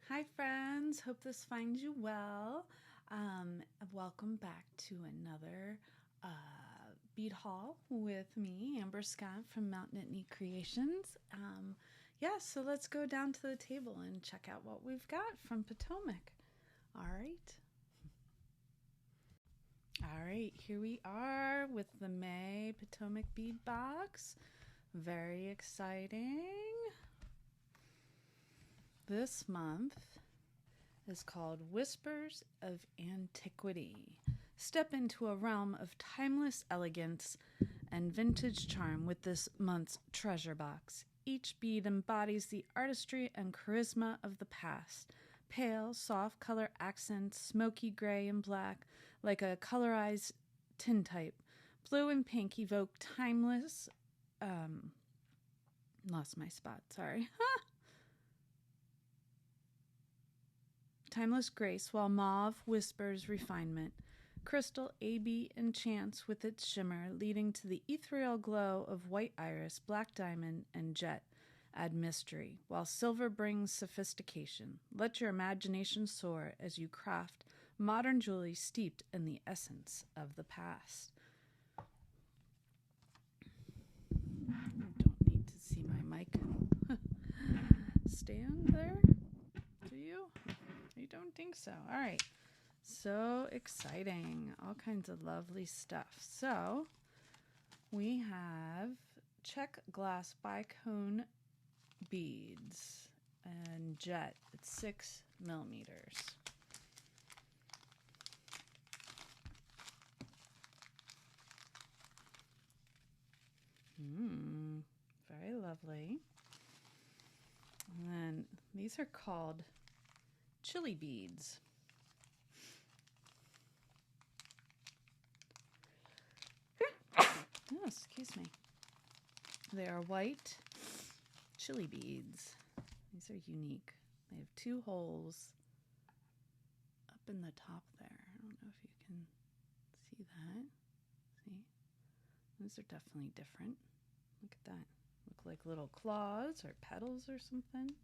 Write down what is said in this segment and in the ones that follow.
Hi friends, hope this finds you well. Welcome back to another bead haul with me, Amber Scott from Mountain Knit Creations. So let's go down to the table and check out what we've got from Potomac. All right, here we are with the May Potomac Bead Box. Very exciting. This month is called Whispers of Antiquity. Step into a realm of timeless elegance and vintage charm with this month's treasure box. Each bead embodies the artistry and charisma of the past. Pale, soft color accents, smoky gray and black, like a colorized tintype. Blue and pink evoke timeless... lost my spot, sorry. Timeless grace, while mauve whispers refinement. Crystal AB enchants with its shimmer, leading to the ethereal glow of white iris, black diamond, and jet add mystery, while silver brings sophistication. Let your imagination soar as you craft modern jewelry steeped in the essence of the past. I don't need to see my mic stand there. Do you? I don't think so. All right. So exciting. All kinds of lovely stuff. So we have check glass bicone beads and jet. It's 6 millimeters. Very lovely. And then these are called chili beads. Oh, excuse me. They are white chili beads. These are unique. They have 2 holes up in the top there. I don't know if you can see that. See? Those are definitely different. Look at that. Look like little claws or petals or something.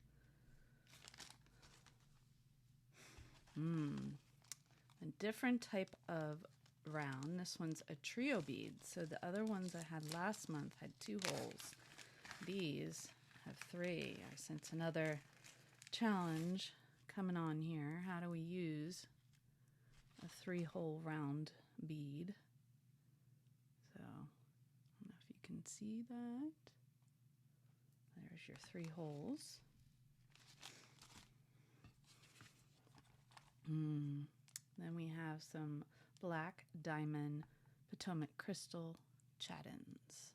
A different type of round. This one's a trio bead. So the other ones I had last month had 2 holes. These have 3. I sense another challenge coming on here. How do we use a 3-hole round bead? So I don't know if you can see that. There's your 3 holes. Then we have some black diamond Potomac crystal chattins.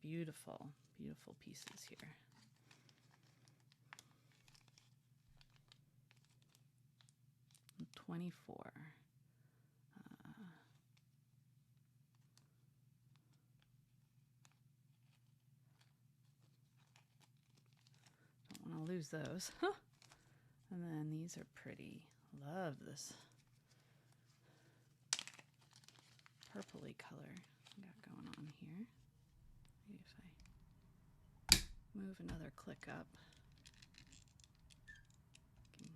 Beautiful, beautiful pieces here. And 24. Don't want to lose those. And then these are pretty. Love this purpley color I got going on here. Maybe if I move another click up, I can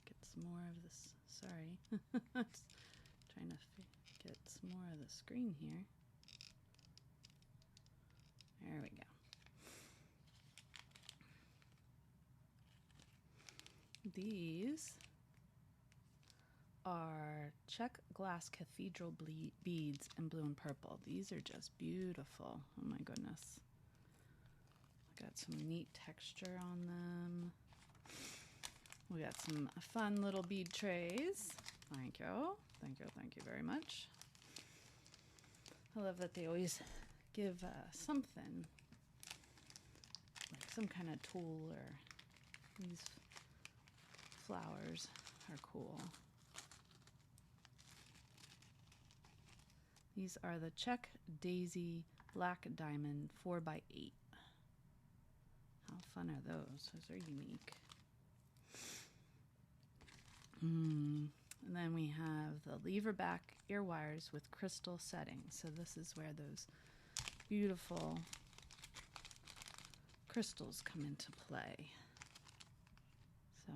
get some more of this. Sorry, trying to get some more of the screen here. There we go. These are check glass cathedral beads in blue and purple. These are just beautiful. Oh my goodness. Got some neat texture on them. We got some fun little bead trays. Thank you. Thank you. Thank you very much. I love that they always give something, like some kind of tool, or these flowers are cool. These are the Check Daisy Black Diamond 4x8. How fun are those? Those are unique. And then we have the lever back ear wires with crystal settings. So this is where those beautiful crystals come into play. So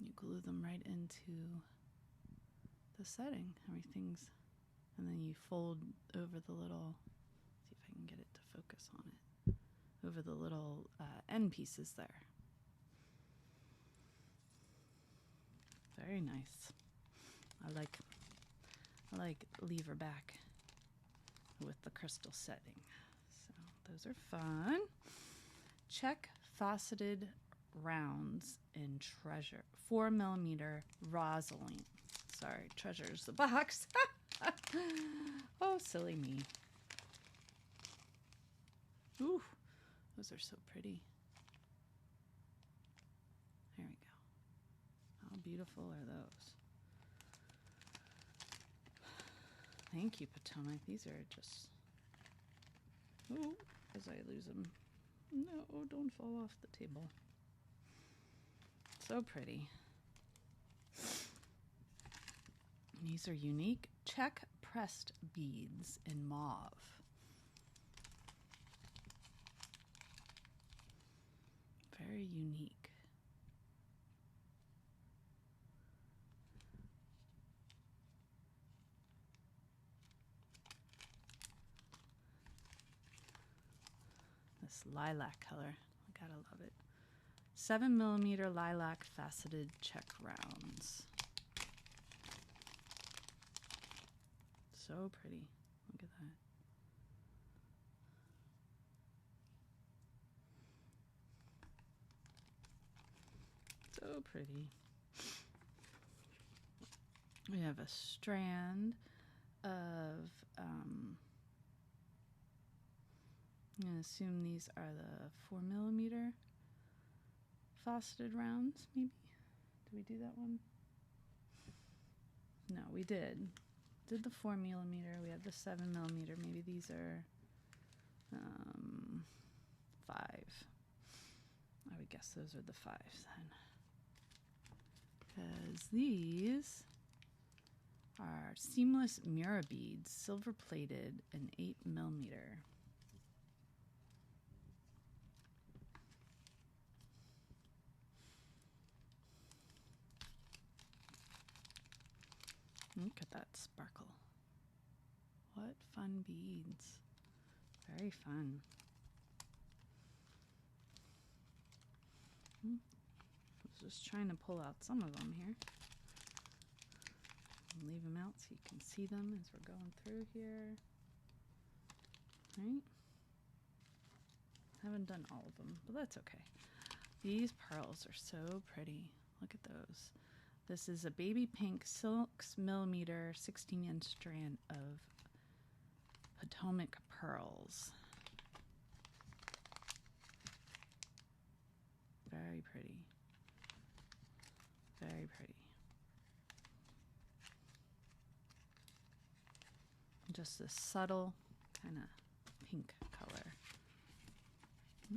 you glue them right into the setting. Everything's, and then you fold over the little, see if I can get it to focus on it, over the little end pieces there. Very nice. I like lever back with the crystal setting. So those are fun. Check faceted rounds in treasure 4mm rosaline. Sorry, treasure's the box. Oh, silly me. Ooh, those are so pretty. There we go. How beautiful are those? Thank you, Potomac. These are just... Ooh, as I lose them. No, don't fall off the table. So pretty. These are unique check pressed beads in mauve. Very unique. This lilac color, I gotta love it. 7mm lilac faceted check rounds. So pretty. Look at that. So pretty. We have a strand of, I'm going to assume these are the 4mm faceted rounds, maybe? Did we do that one? No, we did. Did the 4mm, we have the 7mm, maybe these are 5. I would guess those are the 5s then. Because these are seamless mirror beads, silver plated and 8mm. Look at that sparkle. What fun beads. Very fun. I was just trying to pull out some of them here. Leave them out so you can see them as we're going through here. Right? Haven't done all of them, but that's okay. These pearls are so pretty. Look at those. This is a baby pink 6mm 16-inch strand of Potomac pearls. Very pretty. Very pretty. Just this subtle kind of pink color. I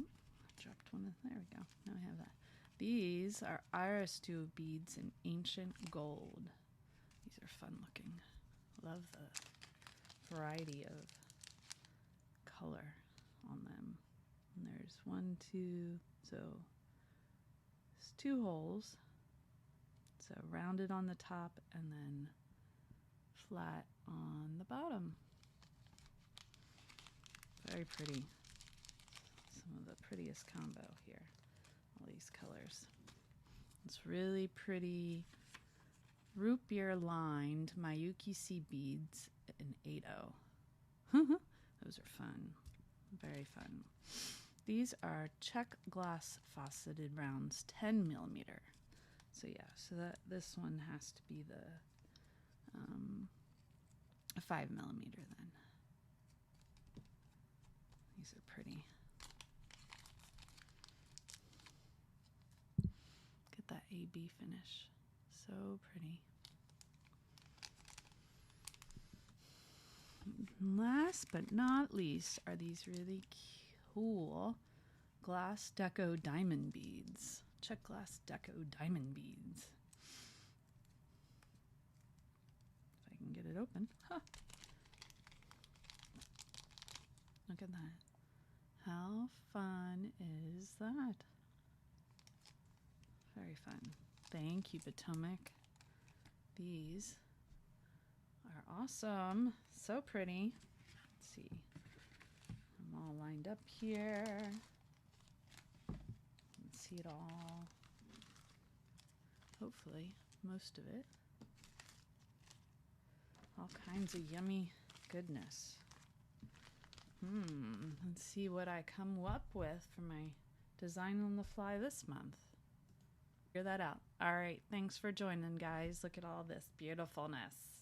dropped one. There we go. Now we have that. These are iris tube beads in ancient gold. These are fun looking. Love the variety of color on them. And there's 1, 2, so it's 2 holes. So rounded on the top and then flat on the bottom. Very pretty. Some of the prettiest combo here. All these colors. It's really pretty root beer lined Miyuki sea beads in 8-0. Those are fun. Very fun. These are check glass faceted rounds 10mm. So yeah, so that this one has to be the 5mm then. These are pretty. Look at that AB finish. So pretty. And last but not least are these really cool glass deco diamond beads. Check glass deco diamond beads. If I can get it open. Huh. Look at that. How fun is that? Very fun. Thank you, Potomac. These are awesome. So pretty. Let's see. I'm all lined up here. Let's see it all. Hopefully, most of it. All kinds of yummy goodness. Let's see what I come up with for my design on the fly this month. Figure that out. All right, thanks for joining, guys. Look at all this beautifulness.